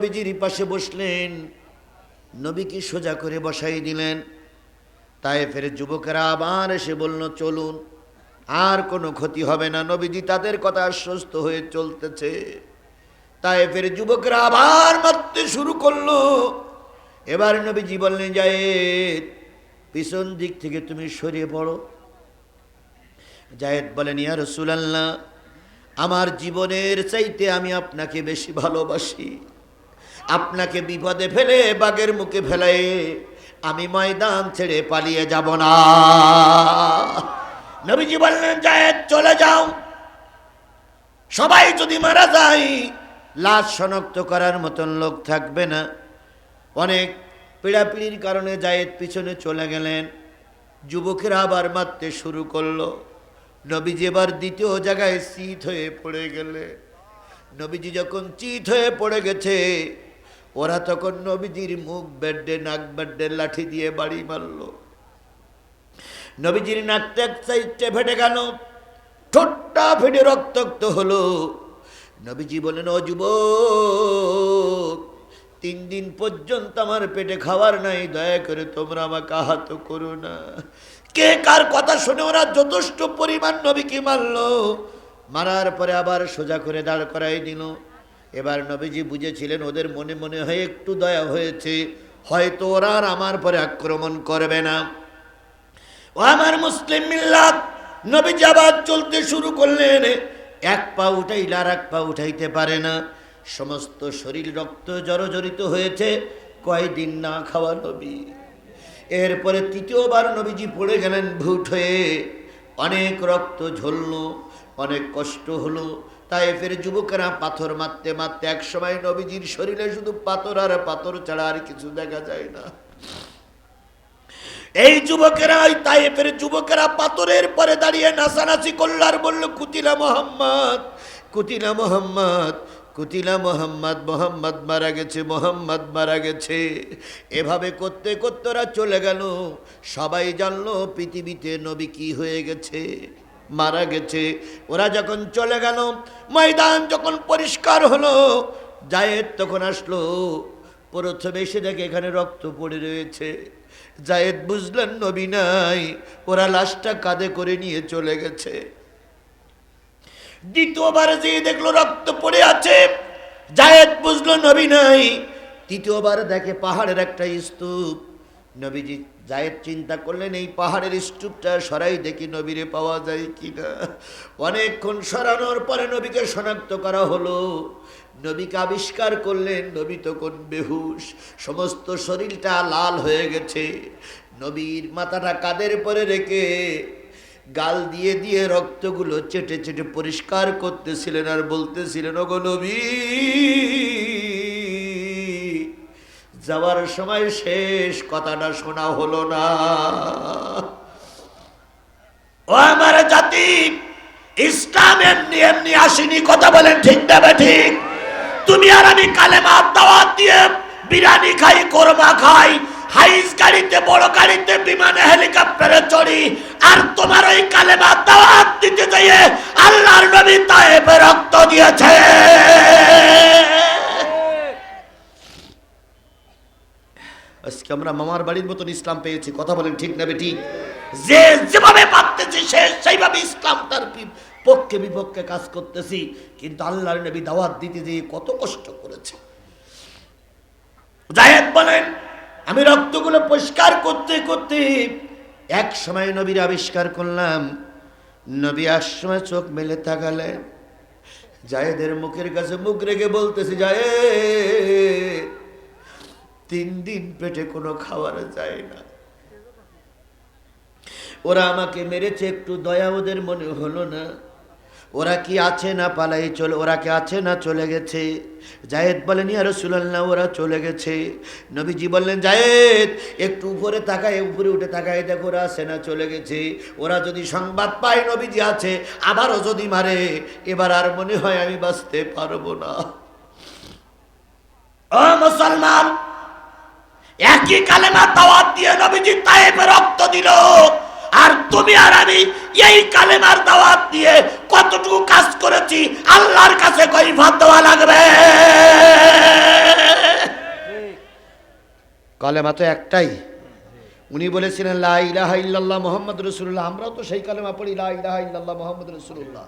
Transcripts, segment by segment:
নবীজির পাশে বসলেন, নবীকে সোজা করে বসাই দিলেন। তায়েফের যুবকেরা আবার এসে বলল, চলুন, আর কোনো ক্ষতি হবে না। নবীজি তাদের কথা আশ্বস্ত হয়ে চলতেছে। তায়েফের যুবকেরা আবার মারতে শুরু করলো। এবার নবীজি বললেন, জায়েদ, পিছন দিক থেকে তুমি সরিয়ে পড়ো। জায়েদ বলেন, ইয়া রাসূলুল্লাহ, আমার জীবনের চাইতে আমি আপনাকে বেশি ভালোবাসি। আপনাকে বিপদে ফেলে বাঘের মুখে ফেলে আমি ময়দান ছেড়ে পালিয়ে যাব না। নবীজি বললেন, জায়েদ চলে যাও। সবাই যদি মারা যায় লাশ শনাক্ত করার মতন লোক থাকবে না। অনেক পীড়াপিড়ির কারণে জায়েদ পিছনে চলে গেলেন। যুবকেরা আবার মারতে শুরু করলো। নবীজি এবার দ্বিতীয় জায়গায় চিত হয়ে পড়ে গেলে। নবীজি যখন চিত হয়ে পড়ে গেছে, ওরা তখন নবীজির মুখ বেডে নাক বেডে লাঠি দিয়ে বাড়ি মারল। নবীজির নাকটা এক সাইডে ফেটে গেল, ঠোঁটটা ফেটে রক্তাক্ত হলো। নবীজি বলেন, ও যুবক, 3 দিন পর্যন্ত আমার পেটে খাবার নাই, দয়া করে তোমরা আমাকে আহত করো না। কে কার কথা শুনে ওরা যথেষ্ট পরিমাণ নবীকে মারল। মারার পরে আবার সোজা করে দাঁড় করাই দিল। এবার নবীজি বুঝেছিলেন ওদের মনে মনে হয় একটু দয়া হয়েছে, হয়তো ওরা আর আমার পরে আক্রমণ করবে না। ও আমার মুসলিম মিল্লাত, নবীজি আবার চলতে শুরু করলেন। এক পা উঠাইলে আর এক পা উঠাইতে পারে না, সমস্ত শরীর রক্ত জর্জরিত হয়েছে। কয়দিন না খাওয়া নবী। এরপরে তৃতীয়বার নবীজি পড়ে গেলেন ভুট হয়ে। অনেক রক্ত ঝরল, অনেক কষ্ট হলো। তায়েফের যুবকেরা পাথর মারতে মারতে এক সময় নবীজির শরীরে শুধু পাথর আর পাথর ছাড়া আর কিছু দেখা যায় না। এই যুবকেরা, ওই তায়েফের যুবকেরা পাথরের পরে দাঁড়িয়ে নাচানাচি করল আর বলল, কুতিলা মোহাম্মদ, কুতিলা মোহাম্মদ, কুতিলা মোহাম্মদ, মোহাম্মদ মারা গেছে, মোহাম্মদ মারা গেছে। এভাবে করতে করতে ওরা চলে গেল। সবাই জানলো পৃথিবীতে নবী কি হয়ে গেছে, মারা গেছে। ওরা যখন চলে গেল, ময়দান যখন পরিষ্কার হলো, জায়েদ তখন আসলো। প্রথমে এসে দেখে এখানে রক্ত পড়ে রয়েছে। জায়েদ বুঝলেন নবী নাই, ওরা লাশটা কাঁধে করে নিয়ে চলে গেছে। দ্বিতীয়বার যে দেখলো রক্ত পড়ে আছে, জায়েদ বুঝলো নবী নাই। তৃতীয়বার দেখে পাহাড়ের একটা স্তূপ। নবীজি, জায়েদ চিন্তা করলেন এই পাহাড়ের স্তূপটা সরাই দেখি নবীরে পাওয়া যায় কিনা। অনেকক্ষণ সরানোর পরে নবীকে শনাক্ত করা হলো। নবীকে আবিষ্কার করলেন। নবী তখন বেহুশ, সমস্ত শরীরটা লাল হয়ে গেছে। নবীর মাথাটা কাঁধের পরে রেখে গাল দিয়ে দিয়ে রক্তগুলো চেটে চেটে পরিষ্কার করতেছিলেন আর বলতেছিলেন, ওগো নবী, যাওয়ার সময় শেষ কথাটা শোনা হলো না। ও আমার জাতি, ইসলাম এমনি এমনি আসেনি, কথা বলেন ঠিক না ঠিক? তুমি আর আমি কালেমা দাওয়াত দিয়ে বিরিয়ানি খাই, কোরমা খাই, হাইস গাড়িতে, বড় গাড়িতে, বিমানে, হেলিকপ্টারে চড়ি, আর তোমার ওই কালেমা দাওয়াত দিতে যেয়ে আল্লাহর নবী তায়েফে রক্ত দিয়েছে। আজকে আমরা মামার বাড়ির মতন ইসলাম পেয়েছি, কথা বলেন ঠিক না ঠিক? যে যেভাবে পারতেছি সে সেইভাবে ইসলাম তার পক্ষে বিপক্ষে কাজ করতেছি, কিন্তু আল্লাহর নবী দাওয়াত দিতে যেয়ে কত কষ্ট করেছে। জায়েদ বলেন, আমি রক্তগুলো পরিষ্কার করতে করতে এক সময় নবীর আবিষ্কার করলাম। নবী আসময় চোখ মেলে তাকালেন। জায়েদের মুখের কাছে মুখ রেখে বলতেছি, জায়েদ, 3 দিন পেটে কোনো খাবার যায় না। ওরা আমাকে মেরেছে, একটু দয়া ওদের মনে হলো না? ওরা কি আছে না পালাই চলে, ওরা কি আছে না চলে গেছে? জায়েদ বলেন, ইয়া রাসূলুল্লাহ, ওরা চলে গেছে। নবীজি বললেন, জায়েদ একটু উপরে তাকায়, উপরে উঠে তাকায় দেখো ওরা আছে না চলে গেছে। ওরা যদি সংবাদ পায় নবীজি আছে, আবারও যদি মারে, এবার আর মনে হয় আমি বাঁচতে পারবো না। ও মুসলমান, একই কালেমা দাওয়াত দিয়ে নবীজি তায়েফে রক্ত দিল, আর তুমি আর আমি এই কালেমার দাওয়াত দিয়ে কতটুকু কাজ করেছি আল্লাহর কাছে কৈফিয়ত দেওয়া লাগবে। কলেমা তো একটাই। উনি বলেছিলেন লা ইলাহা ইল্লাল্লাহ মুহাম্মাদুর রাসূলুল্লাহ। আমরাও তো সেই কালেমা পড়ি, লা ইলাহা ইল্লাল্লাহ মুহাম্মাদুর রাসূলুল্লাহ।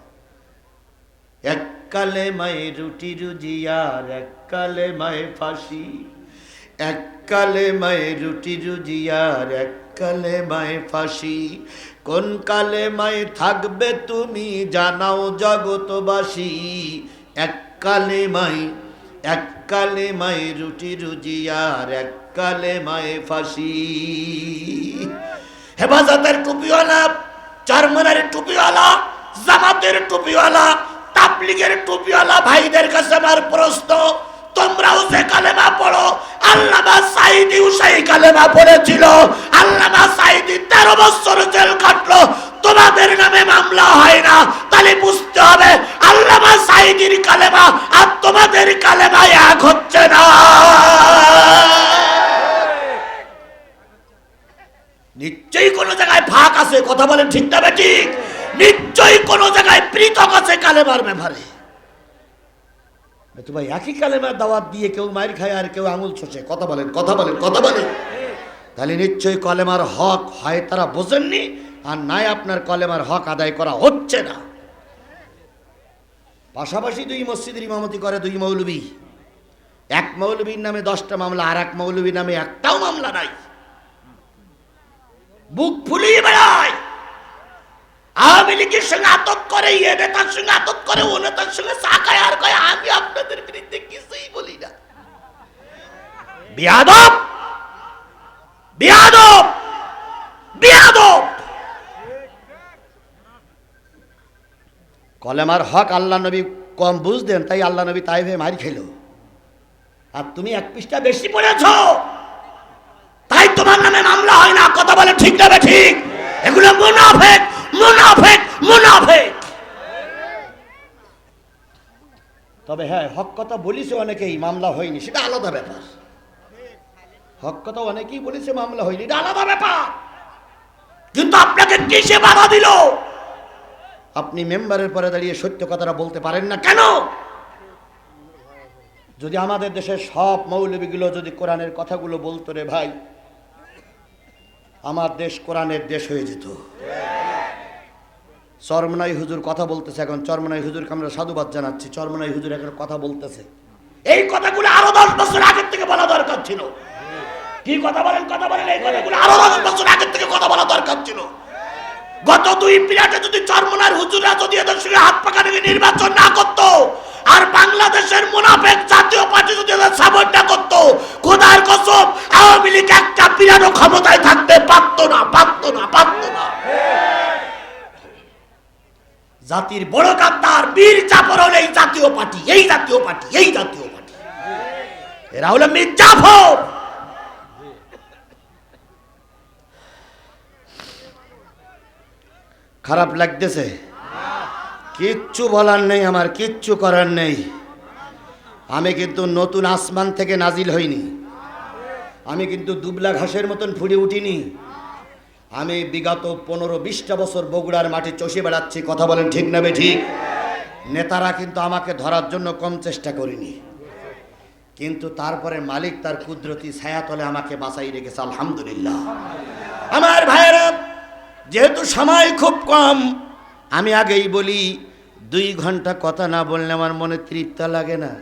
এক কালেমায় রুটি রুজিয়ার, এক কালেমায় ফাঁসি, এক কালেমায় রুটি রুজিয়ার, এক কালেমায় ফাঁসি। কোন কালেমায় থাকবে তুমি জানাও জগতবাসী। এক কালেমায়, এক কালেমায় রুটি রুজিয়ার, এক কালেমায় ফাঁসি। হেফাজতের টুপিওয়ালা, চারমানের টুপিওয়ালা, জামাতের টুপিওয়ালা, তাবলীগের টুপিওয়ালা ভাইদের কাছে আমার প্রশ্ন, তোমরাও যে কালেমা পড়ো, আল্লামা সাঈদীও সেই কালেমা পড়েছিল। আল্লামা সাঈদী 13 বছর জেল কাটলো, তোমাদের নামে মামলা হয় না। তাহলে বুঝতে হবে আল্লামা সাঈদীর কালেমা আর তোমাদের কালেমা এক হচ্ছে না। নিশ্চয়ই কোন জায়গায় ফাঁক আছে, কথা বলেন ঠিক না ঠিক? নিশ্চয়ই কোন জায়গায় পৃথক আছে কালেমার ব্যাপারে। তো ভাই একই কালেমার দাওয়াত দিয়ে কেউ মাইর খায় আর কেউ আঙুল ছোঁচে, কথা বলেন, কথা বলেন, কথা বলেন। তাহলে নিশ্চয়ই কলেমার হক হয় তারা বোঝেননি, আর নাই আপনার কলেমার হক আদায় করা হচ্ছে না। পাশাপাশি 2 মসজিদের ইমামতি করে 2 মৌলবী। এক মৌলবীর নামে 10টা মামলা, আর এক মৌলবীর নামে একটাও মামলা নাই। বুক ফুলিয়ে বেড়ায়, আওয়ামী লীগের সঙ্গে আতত করে, এ নেতার সঙ্গে আতত করে, ও নেতার সঙ্গে চা খায়, আর কয় আমি আপনাদের বিরুদ্ধে কিছুই বলি না। বিয়াদব, বিয়াদব, বিয়াদব। কলেমার হক আল্লাহ নবী কম বুঝতেন, তাই আল্লাহ নবী তাই ভেবে মারি খেল। আর তুমি 1 পৃষ্ঠা বেশি পড়েছ, তাই তোমার নামে মামলা হয় না। কথা বলে ঠিক না ঠিক? এগুলো মুনাফিক, মুনাফিক, মুনাফিক। তবে হ্যাঁ, হক কথা বলিছে অনেকেই, মামলা হয়নি, সেটা আলাদা ব্যাপার। হক কথা অনেকেই বলেছে, মামলা হয়নি, এটা আলাদা ব্যাপার। কিন্তু আপনাকে কিসে বাধা দিল? আপনি মেম্বারের পরে দাঁড়িয়ে সত্য কথাটা বলতে পারেন না কেন? যদি আমাদের দেশের সব মৌলবীগুলো যদি কোরআনের কথাগুলো বলতো রে ভাই, আমার দেশ কোরআনের দেশ হয়ে যেত। চরমনাই হুজুর কথা বলতেছে এখন, চরমনাই হুজুরকে আমরা সাধুবাদ জানাচ্ছি। চরমনাই হুজুর এখন কথা বলতেছে, এই কথাগুলো আরো 10 বছর আগের থেকে বলা দরকার ছিল। কি কথা বলেন, কথা বলেন, এই কথাগুলো আরো 10 বছর আগের থেকে কথা বলা দরকার ছিল। গত 2 পিরিয়ডে যদি চরমনার হুজুররা যদি এদের সঙ্গে হাত পাকা নিয়ে নির্বাচন না করতো, আর বাংলাদেশের মুনাফিক জাতীয় পার্টি যদি এদের সাপোর্ট না করতো, খোদার কসম আওয়ামী লীগ একটা পিরিয়ডও ক্ষমতায় থাকতে পারতো না, পারতো না, পারতো না। জাতির বড় গাদ্দার বীর জাফর হলো এই জাতীয় পার্টি, এই জাতীয় পার্টি, এই জাতীয় পার্টি। এরা হলো মীর জাফর। খারাপ লাগতেছে? কিচ্ছু বলার নেই, আমার কিচ্ছু করার নেই। আমি কিন্তু নতুন আসমান থেকে নাজিল হইনি, আমি কিন্তু দুবলা ঘাসের মতন ফুটে উঠিনি। আমি বিগত 15-20টা বছর বগুড়ার মাঠে চষে বেড়াচ্ছি, কথা বলেন ঠিক না ঠিক? নেতারা কিন্তু আমাকে ধরার জন্য কম চেষ্টা করিনি, কিন্তু তারপরে মালিক তার কুদরতি ছায়াতলে আমাকে বাঁচাই রেখেছে, আলহামদুলিল্লাহ। আমার ভাইয়েরা, যেহেতু সময় খুব কম, আমি আগেই বলি 2 ঘন্টা কথা না বললে আমার মনে তৃপ্তি লাগে না।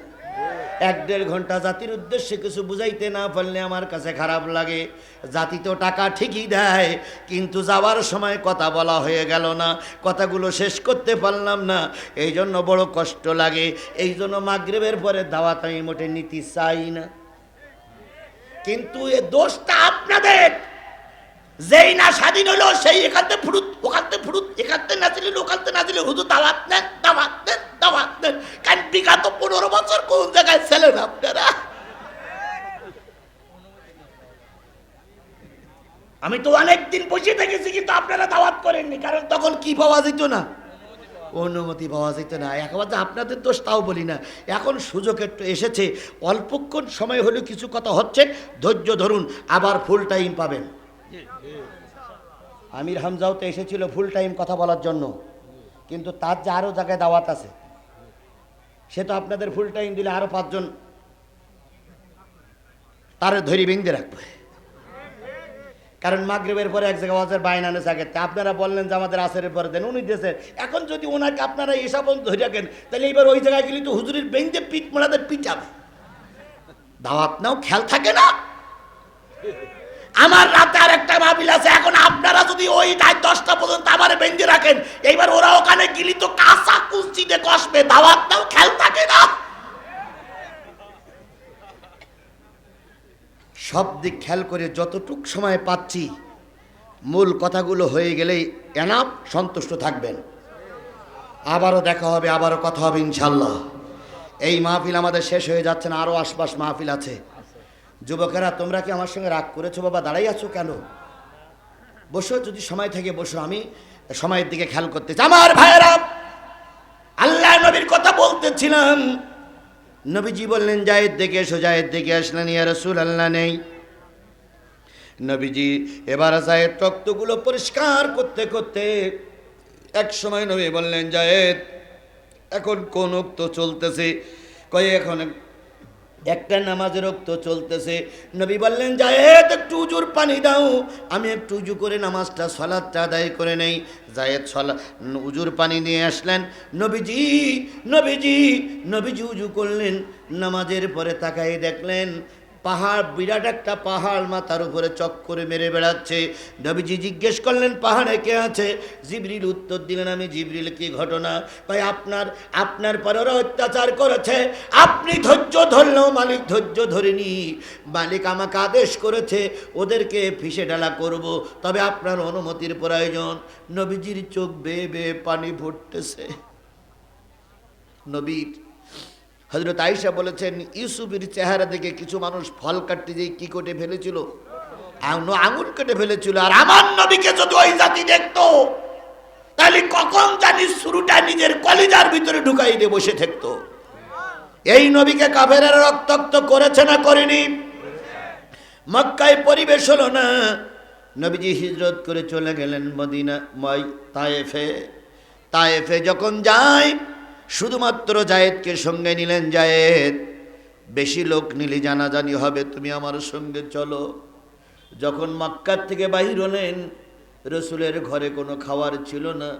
1-1.5 ঘন্টা জাতির উদ্দেশ্যে কিছু বুঝাইতে না পারলে আমার কাছে খারাপ লাগে। জাতি তো টাকা ঠিকই দেয়, কিন্তু যাওয়ার সময় কথা বলা হয়ে গেল না, কথাগুলো শেষ করতে পারলাম না, এই জন্য বড় কষ্ট লাগে। এই জন্য মাগরিবের পরে দাওয়াত আমি মোটে নিতে চাই না। কিন্তু এ দোষটা আপনাদের, যেই না স্বাধীন হলো সেই এখানতে ফুরুত, ওখানতে ফুরুত, এখানতে না দিলে ওখানতে না দিলে হুজুর দাওয়াত নেন, দাওয়াত নেন, দাওয়াত নেন। কারণ বিগত 15 বছর কোন জায়গায় ছিলেন আপনারা? আমি তো অনেকদিন বসে থেকেছি, কিন্তু আপনারা দাওয়াত করেননি, কারণ তখন কি পাওয়া যেত না, অনুমতি পাওয়া যেত না। একবার যে আপনাদের দোষ তাও বলি না, এখন সুযোগ একটু এসেছে, অল্পক্ষণ সময় হলেও কিছু কথা হচ্ছে, ধৈর্য ধরুন, আবার ফুল টাইম পাবেন। আমির হামজাও তো এসেছিল ফুল টাইম কথা বলার জন্য, কিন্তু তার যে আরও জায়গায় দাওয়াত আছে, সে তো আপনাদের ফুল টাইম দিলে আরও 5 জন তারে ধরি বেঁধে রাখবে। কারণ মাগরিবের পরে এক জায়গায় ওয়াজের বাইন আনে থাকে, আপনারা বললেন যে আমাদের আসরের পরে দেন, উনি দিয়েছেন। এখন যদি ওনাকে আপনারা এসব ধরে রাখেন, তাহলে এবার ওই জায়গায় গেলে তো হুজুরের বেঞ্চে পিঠ মোড়াতে পিটাবে। দাওয়াত নাও, খেয়াল থাকে না। আমার রাতে আর একটা মাহফিল আছে, এখন আপনারা যদি ওই 10টা পর্যন্ত আমার বেঞ্চে রাখেন, এইবার ওরা ওখানে গেলি তো কাঁচা কুস্তিতে কষবে। দাওয়াত নাও, খেয়াল থাকে না। সব দিক খেয়াল করে যতটুক সময় পাচ্ছি মূল কথাগুলো হয়ে গেলেই এনাফ, সন্তুষ্ট থাকবেন। আবারও দেখা হবে, আবারও কথা হবে ইনশাল্লাহ। এই মাহফিল আমাদের শেষ হয়ে যাচ্ছে না, আরও আশপাশ মাহফিল আছে। যুবকেরা, তোমরা কি আমার সঙ্গে রাগ করেছো বাবা? দাঁড়াই আছো কেন? বসো, যদি সময় থেকে বসো। আমি সময়ের দিকে খেয়াল করতে চাই। আমার ভাইয়েরা, আল্লাহ নবীর কথা বলতেছিলাম। নবীজি বললেন জায়েদ দেখে এসো। জায়েদ দেখে আসলেন, ইয়া রাসূলুল্লাহ নেই। নবীজি এবার জায়েদ রক্তগুলো পরিষ্কার করতে করতে এক সময় নবী বললেন, জায়েদ এখন কোন রক্ত চলতেছে? কয়ে এখন একটা নামাজের রক্ত চলতেছে। নবী বললেন, জায়েদ একটু উজুর পানি দাও, আমি একটু উজু করে নামাজটা সালাতটা আদায় করে নেই। জায়েদ উজুর পানি নিয়ে আসলেন। নবীজি উজু করলেন। নামাজের পরে তাকাই দেখলেন পাহাড়, বিরাট একটা পাহাড় মাথার উপরে চক্করে মেরে বেড়াচ্ছে। নবীজি জিজ্ঞেস করলেন, পাহাড়ে কে আছে? জিবরিল উত্তর দিলেন, আমি জিবরিল। কি ঘটনা? তাই আপনার পরে ওরা অত্যাচার করেছে, আপনি ধৈর্য ধরলেও মালিক ধৈর্য ধরেনি। মালিক আমাকে আদেশ করেছে ওদেরকে ফিসে ডালা করব, তবে আপনার অনুমতির প্রয়োজন। নবীজির চোখ বেয়ে বেয়ে পানি ফুটতেছে। নবীর হযরত আয়েশা বলেছেন, ইউসুফের চেহারা দেখে কিছু মানুষ ফল কাটতে যেয়ে কি কেটে ফেলেছিল, আঙুল কেটে ফেলেছিল। আর আমার নবীকে যদি ওই জাতি দেখতো, তাহলে কখন জানি শুরুটা নিজের কলিজার ভিতরে ঢুকাই দিয়ে বসে থাকতো। এই নবীকে কাফেররা রক্তাক্ত করেছে না করেনি? মক্কায় পরিবেশ হলো না। নবীজি হিজরত করে চলে গেলেন মদিনা, তায়েফে যখন যায়, শুধুমাত্র জায়েদকে সঙ্গে নিলেন। জায়েদ, বেশি লোক নিলে জানাজানি হবে, তুমি আমার সঙ্গে চলো। যখন মক্কার থেকে বাহির হলেন, রসুলের ঘরে কোনো খাবার ছিল না।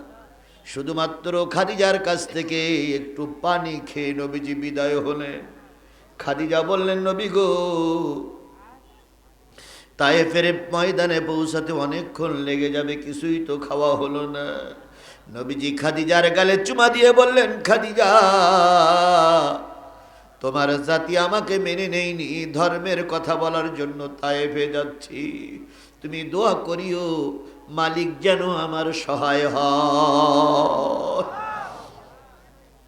শুধুমাত্র খাদিজার কাছ থেকে একটু পানি খেয়ে নবীজি বিদায় হলেন। খাদিজা বললেন, নবী গো, তায়েফের ময়দানে পৌঁছাতে অনেকক্ষণ লেগে যাবে, কিছুই তো খাওয়া হলো না। নবীজি খাদিজার গালে চুমা দিয়ে বললেন, খাদিজা, তোমার জাতি আমাকে মেনে নেয়নি, ধর্মের কথা বলার জন্য তায়েফে যাচ্ছি, তুমি দোয়া করিও মালিক যেন আমার সহায় হয়।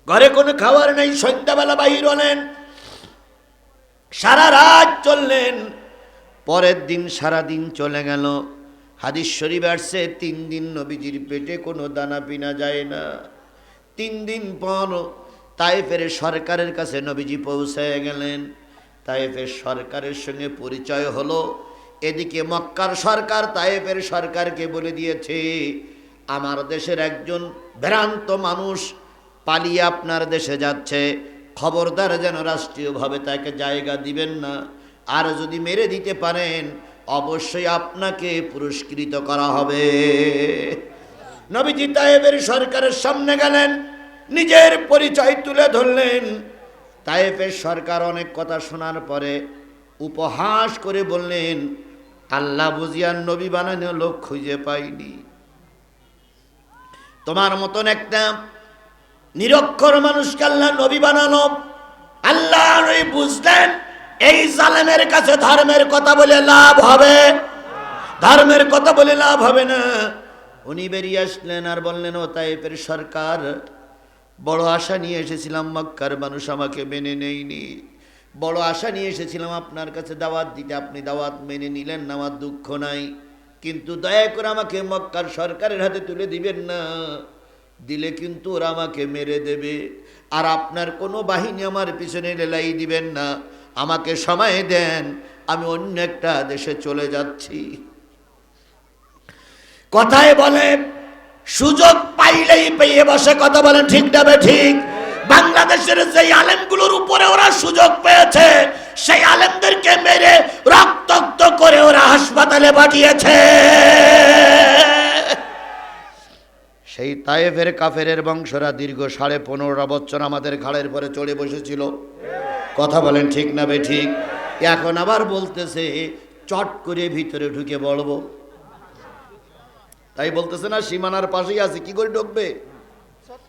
ঘরে কোনো খাবার নেই। সন্ধ্যাবেলা বাহির হলেন, সারা রাত চললেন। পরের দিন সারা দিন চলে গেল। হাদিস শরীফ আসছে 3 দিন নবীজির পেটে কোনো দানা পিনা যায় না। 3 দিন পর তায়েফের সরকারের কাছে নবীজি পৌঁছে গেলেন। তায়েফের সরকারের সঙ্গে পরিচয় হলো। এদিকে মক্কার সরকার তায়েফের সরকারকে বলে দিয়েছে, আমার দেশের একজন ভ্রান্ত মানুষ পালিয়ে আপনার দেশে যাচ্ছে, খবরদার যেন রাষ্ট্রীয়ভাবে তাকে জায়গা দিবেন না, আর যদি মেরে দিতে পারেন অবশ্যই আপনাকে পুরস্কৃত করা হবে। নবীজি তায়েফের সরকারের সামনে গেলেন, নিজের পরিচয় তুলে ধরলেন। তায়েফের সরকার অনেক কথা শোনার পরে উপহাস করে বললেন, আল্লাহ বুঝিয়ার নবী বানানো লোক খুঁজে পাইনি, তোমার মতন একটা নিরক্ষর মানুষকে আল্লাহ নবী বানানো। আল্লাহ বুঝলেন এই জালেমের কাছে ধর্মের কথা বলে লাভ হবে, ধর্মের কথা বলে লাভ হবে না। উনি বেরিয়ে আসলেন আর বললেন, ও তায়েফের সরকার, বড় আশা নিয়ে এসেছিলাম, মক্কার মানুষ আমাকে মেনে নেয়নি, বড় আশা নিয়ে এসেছিলাম আপনার কাছে দাওয়াত দিতে, আপনি দাওয়াত মেনে নিলেন না, আমার দুঃখ নাই, কিন্তু দয়া করে আমাকে মক্কার সরকারের হাতে তুলে দিবেন না, দিলে কিন্তু ওরা আমাকে মেরে দেবে, আর আপনার কোনো বাহিনী আমার পিছনে লেলাই দিবেন না, আমাকে সময় দেন, আমি অন্য একটা দেশে চলে যাচ্ছি। কথায় বলে সুযোগ পাইলেই পেয়ে বসে, কথা বলেন ঠিক না ঠিক? বাংলাদেশের যে আলেমগুলোর উপরে ওরা সুযোগ পেয়েছে, সেই আলেমদেরকে মেরে রক্তাক্ত করে ওরা হাসপাতাল পাতালে পাঠিয়েছে। সেই তায়েফের কাফেরের বংশরা দীর্ঘ 15.5 বছর আমাদের ঘাড়ের পরে চড়ে বসেছিল। কথা বলেন ঠিক না বে ঠিক? এখন আবার বলতেছে চট করে ভিতরে ঢুকে বলবো। তাই বলতেছে না সীমানার পাশেই আছে, কি করে ঢুকবে?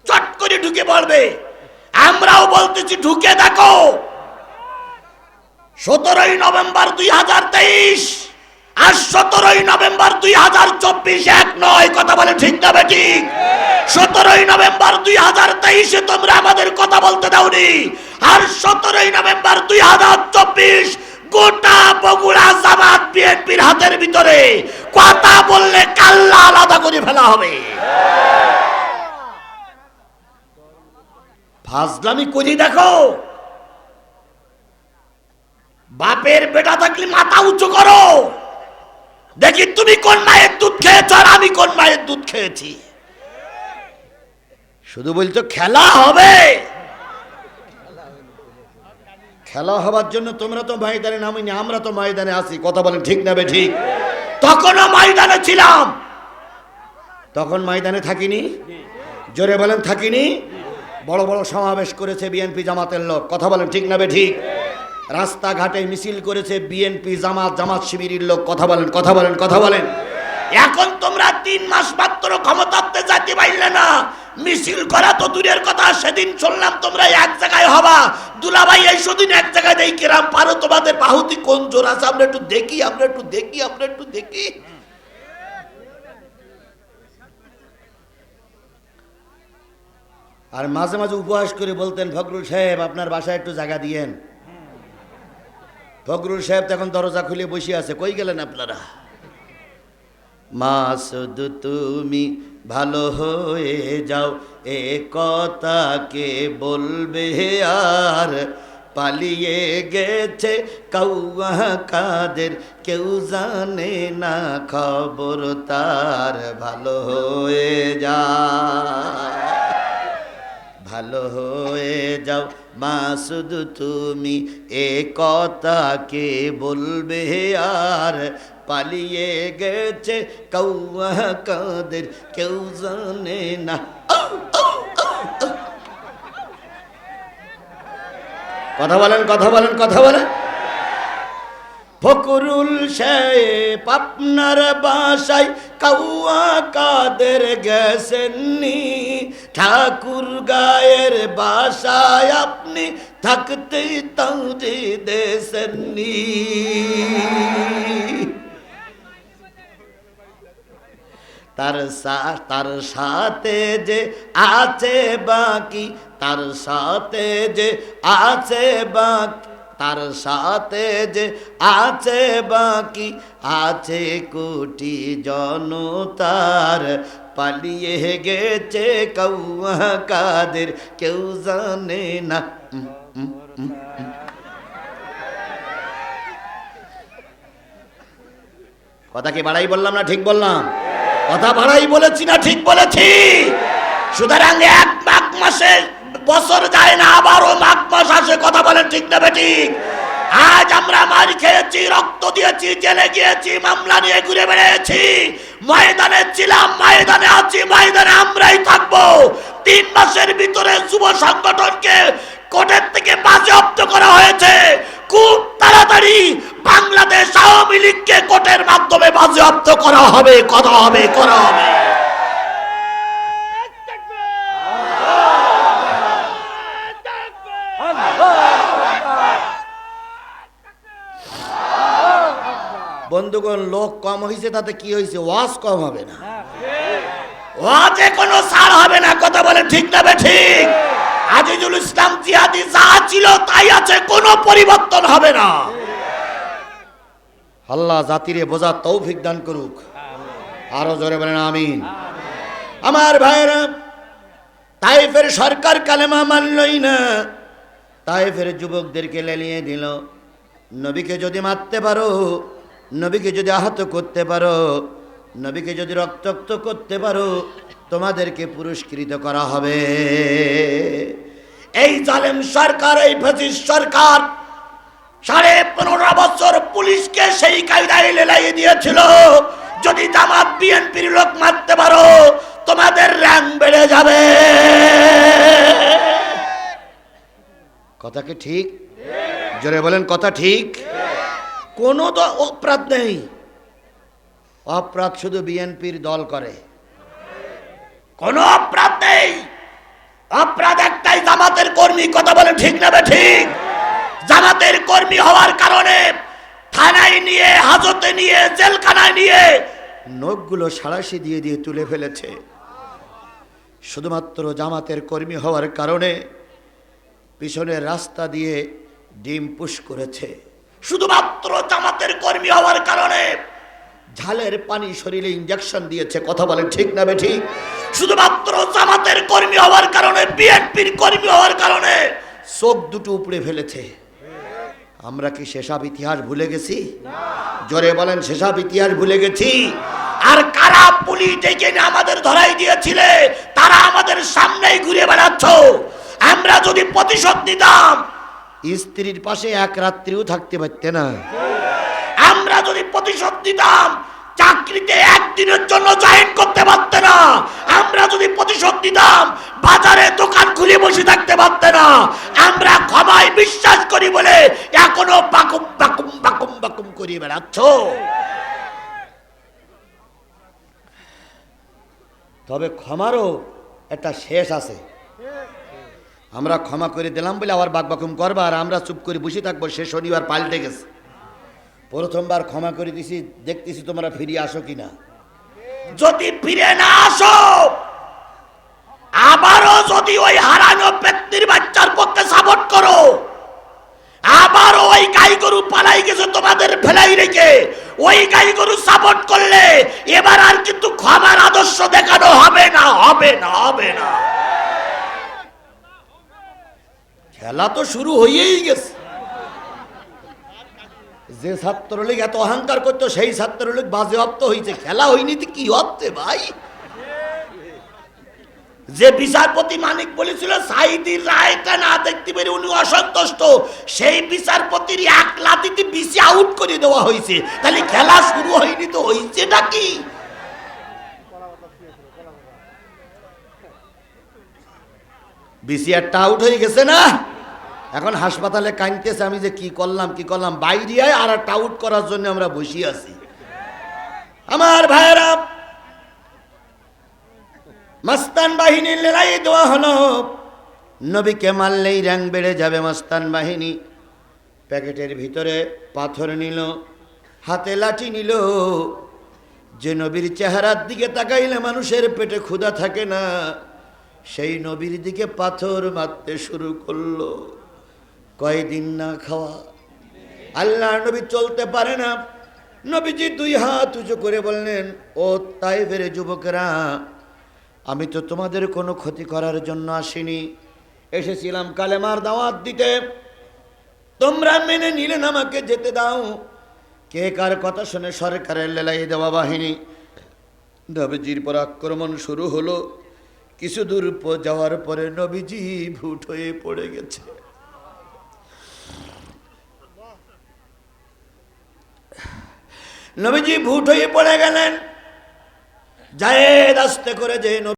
চট করে ঢুকে পড়বে। আমরাও বলতেছি ঢুকে দেখো। 17ই নভেম্বর 2023 আর 17ই নভেম্বর 2024 এক নয়। কথা বলে ঠিক না বেটি? 17ই নভেম্বর 2023 তোমরা আমাদের কথা বলতে দাওনি, আর 17ই নভেম্বর 2024 গোটা বগুড়া জামাত বিএনপির হাতের ভিতরে। কথা বললে কাল্লা আলাদা করে ফেলা হবে। ফাজলামি করি দেখো। বাপের বেটা থাকলে মাথা উঁচু করো, দেখি তুমি কোন মায়ের দুধ খেয়েছ আর আমি কোন মায়ের দুধ খেয়েছি। শুধু বলছো খেলা হবে। খেলা হবার জন্য তোমরা তো ময়দানে নামিনি, আমরা তো ময়দানে আছি। কথা বলেন ঠিক না বে ঠিক? তখনও ময়দানে ছিলাম। তখন ময়দানে থাকিনি? জোরে বলেন থাকিনি? বড় বড় সমাবেশ করেছে বিএনপি জামাতের লোক। কথা বলেন ঠিক না বে ঠিক? রাস্তাঘাটে মিছিল করেছে বিএনপি জামাত শিবিরের লোক। কথা বলেন কথা বলেন কথা বলেন। এখন তোমরা 3 মাস মাত্র ক্ষমতাতে যেতে পারলে না। মিছিল করা তো দূরের কথা, সেদিন শুনলাম তোমরা এক জায়গায় হবা। দুলাভাই এই সেদিন এক জায়গায় দেই কিরাম পারো, তোমাদের বাহুতি কোন জোর আছে আমরা একটু দেখি, আমরা একটু দেখি, আমরা একটু দেখি। আর মাঝে মাঝে উপহাস করে বলতেন ফখরুল সাহেব আপনার বাসায় একটু জায়গা দিয়েন। ফখরুল সাহেব তখন দরজা খুলে বসে আছে, কই গেলেন আপনারা? মাসুদ তুমি ভালো হয়ে যাও এ কথা কে বলবে, আর পালিয়ে গেছে কাউয়া কাদের কেউ জানে না খবর তার। ভালো হয়ে যা, ভালো হয়ে যাও মাসুদ তুমি এ কথা কে বলবে, আর পালিয়ে গেছে কাউয়া কাদের কেউ জানে না। কথা বলেন কথা বলেন কথা বলেন। ফখরুল সাহেব আপনার বাসায় কাউয়া কাদের গেছেননি, ঠাকুর গায়ের বাসায় আপনি থাকতেই তাঁরে দেশেননি। তার সাথে যে আছে বাকি, তার সাথে যে আছে বাকি, তার সাথে যে আছে বাকি, আছে কোটি জনতার। পালিয়ে গেছে কাউয়া কাদের কেউ জানে না। কথা কি বাড়াই বললাম না ঠিক বললাম? কথা বাড়াই বলেছি না ঠিক বলেছি? সুতরাং এক মাঘ মাসে বছর যায় না আবারও মাঘ মাস আসে। কথা বলেন ঠিক না বেঠিক? আজ আমরা মার খেয়েছি, রক্ত দিয়েছি, জেলে গিয়েছি, মামলা নিয়ে ঘুরে বেড়িয়েছি, ময়দানে ছিলাম, ময়দানে আছি, ময়দানে আমরাই থাকবো। 3 মাসের ভিতরে যুব সংগঠনকে কোর্টের থেকে বাজেয়াপ্ত করা হয়েছে। খুব তাড়াতাড়ি বাংলাদেশ আওয়ামী লীগকে কোর্টের মাধ্যমে বাজেয়াপ্ত করা হবে, করা হবে, করা হবে। বন্ধুগণ, লোক কম হয়েছে তাতে কি হয়েছে? ওয়াজ কম হবে না, ওয়াজে কোনো ছাড় হবে না। কথা বলে ঠিক না বেঠিক? আজিজুল ইসলাম জিহাদি যা ছিল তাই আছে, কোনো পরিবর্তন হবে না। আল্লাহ জাতিরে বোঝার তৌফিক দান করুক। আরো জোরে বলেন আমিন। আমার ভাইরা, তাইফের সরকার কালেমা মানলই না, তাইফের যুবকদেরকে লেলিয়ে দিল। নবীকে যদি মারতে পারো, নবীকে যদি আহত করতে পারো, নবীকে যদি রক্তাক্ত করতে পারো, তোমাদেরকে পুরস্কৃত করা হবে। এই জালেম সরকার, এই ফ্যাসিস্ট সরকার 15.5 বছর পুলিশকে সেই এই কায়দায় লেলাই দিয়েছিল, যদি জামাত বিএনপির লোক মারতে পারো তোমাদের র‍্যাঙ্ক বেড়ে যাবে। কথা কি ঠিক? জোরে বলেন কথা ঠিক। কোনো তো অপরাধ নেই, অপরাধ শুধু বিএনপির দল করে। কোনো অপরাধ নেই, অপরাধ একটাই, জামাতের কর্মী। কথা বলে ঠিক না ঠিক? জামাতের কর্মী হওয়ার কারণে থানায় নিয়ে, হাজতে নিয়ে, জেলখানায় নিয়ে নখগুলো সাঁড়াশি দিয়ে দিয়ে তুলে ফেলেছে। শুধুমাত্র জামাতের কর্মী হওয়ার কারণে পিছনের রাস্তা দিয়ে ডিম পুশ করেছে। শুধুমাত্র জামাতের কর্মী হওয়ার কারণে ঝালের পানি শরীরে ইনজেকশন দিয়েছে। কথা বলেন ঠিক না ঠিক? শুধুমাত্র জামাতের কর্মী হওয়ার কারণে, বিএনপির কর্মী হওয়ার কারণে চোখ দুটো উপড়ে ফেলেছে। আমরা কি সেসব ইতিহাস ভুলে গেছি? জোরে বলেন, সেসব ইতিহাস ভুলে গেছি? আর কারা পুলিশ ডেকে আমাদের ধরাই দিয়েছিলে, তারা আমাদের সামনেই ঘুরে বেড়াচ্ছ। আমরা যদি প্রতিশোধ নিতাম, স্ত্রীর পাশে এক রাত্রিও থাকতে পারতে না। আমরা যদি প্রতিশোধ নিতাম, চাকরিতে একদিনের জন্য জয়েন করতে পারতে না। আমরা যদি প্রতিশোধ নিতাম, বাজারে দোকান খুলে বসে থাকতে পারতে না। আমরা ক্ষমায় বিশ্বাস করি বলে এখনো বাকুম বাকুম বাকুম বাকুম করিয়ে বেড়াচ্ছ। তবে ক্ষমারও একটা শেষ আছে। আমরা ক্ষমা করে দিলাম বলে আবার বাকবাকুম করবা, আর আমরা চুপ করে বসে থাকবো। সে শনিবার পাল্টে গেছে। প্রথমবার ক্ষমা করে দিছি, দেখতেছি তোমরা ফিরে আসো কিনা। যদি ফিরে না আসো, আবারও যদি ওই হারানো পেত্নির বাচ্চার পক্ষে সাপোর্ট করো, আবারও ওই গাই গরু পালাই গেছে তোমাদের ফেলাই রেখে, ওই গাই গরু সাপোর্ট করলে এবার আর কিন্তু ক্ষমার আদর্শ দেখানো হবে না, হবে না, হবে না। খেলা তো শুরু হয়েই গেছে। যে ছাত্রলীগ এত অহংকার করতো, সেই ছাত্রলীগ বাজেয়াপ্ত হয়েছে। খেলা হয়নি তো কি হচ্ছে ভাই? যে বিচারপতি মানিক বলেছিল সাইদির রায়টা না দেখতে পেরে উনি অসন্তুষ্ট, সেই বিচারপতির এক লাথিতে বিসি আউট করে দেওয়া হয়েছে। তাহলে খেলা শুরু হয়নি তো হয়েছে নাকি? বিসি একটা আউট হয়ে গেছে না, এখন হাসপাতালে কাঁদতেছে আমি যে কি করলাম কি করলাম। বাইরে আর একটা আউট করার জন্য আমরা বসে আছি। আমার ভাইয়েরা, মাস্তান বাহিনীর লড়াই দেওয়া হলো। নবীকে মারলেই র‍্যাঙ্ক বেড়ে যাবে। মাস্তান বাহিনী প্যাকেটের ভিতরে পাথর নিল, হাতে লাঠি নিল। যে নবীর চেহারার দিকে তাকাইলে মানুষের পেটে ক্ষুধা থাকে না, সেই নবীর দিকে পাথর মারতে শুরু করলো। কয়দিন না খাওয়া, আল্লাহ নবী চলতে পারে না। নবীজি দুই হাত উঁচু করে বললেন, ও তায়েফের যুবকেরা, আমি তো তোমাদের কোনো ক্ষতি করার জন্য আসিনি, এসেছিলাম কালেমার দাওয়াত দিতে। তোমরা মেনে নিলে না, আমাকে যেতে দাও। কে কার কথা শুনে সরকারের লেলাই দেওয়া বাহিনী নবীজির পর আক্রমণ শুরু হলো। কিছু দূর যাওয়ার পরে নবীজি ভুট হয়ে পড়ে গেছে। নবীজি ভুট হয়ে পড়ে গেলেন। জায়েদ আস্তে করে যে